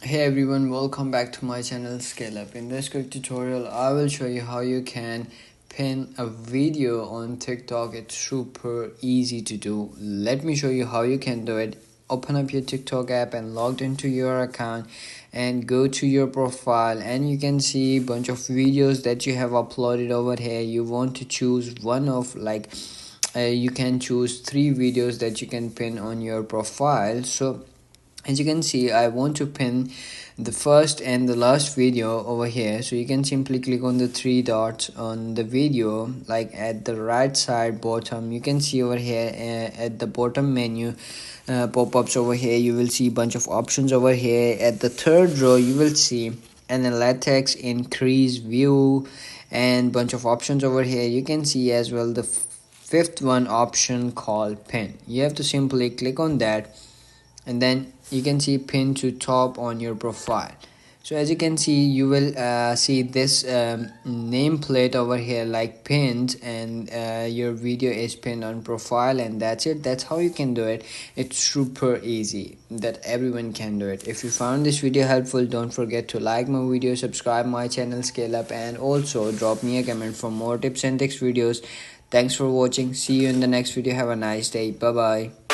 Hey everyone, welcome back to my channel Scale Up. In this quick tutorial, I will show you how you can pin a video on TikTok. It's super easy to do. Let me show you how you can do it. Open up your TikTok app and logged into your account and go to your profile, and you can see a bunch of videos that you have uploaded over here. You want to choose one of you can choose 3 videos that you can pin on your profile. So as you can see, I want to pin the first and the last video over here. So you can simply click on the 3 dots on the video, like at the right side bottom. You can see over here at the bottom menu pop-ups over here, you will see a bunch of options over here. At the third row you will see analytics, increase view, and bunch of options over here. You can see as well the fifth one option called pin. You have to simply click on that, and then you can see pin to top on your profile. So as you can see, you will see this nameplate over here like pinned, and your video is pinned on profile, and that's it. That's how you can do it. It's super easy that everyone can do it. If you found this video helpful, don't forget to like my video, subscribe my channel Scale Up, and also drop me a comment for more tips and tricks videos. Thanks for watching. See you in the next video. Have a nice day. Bye bye.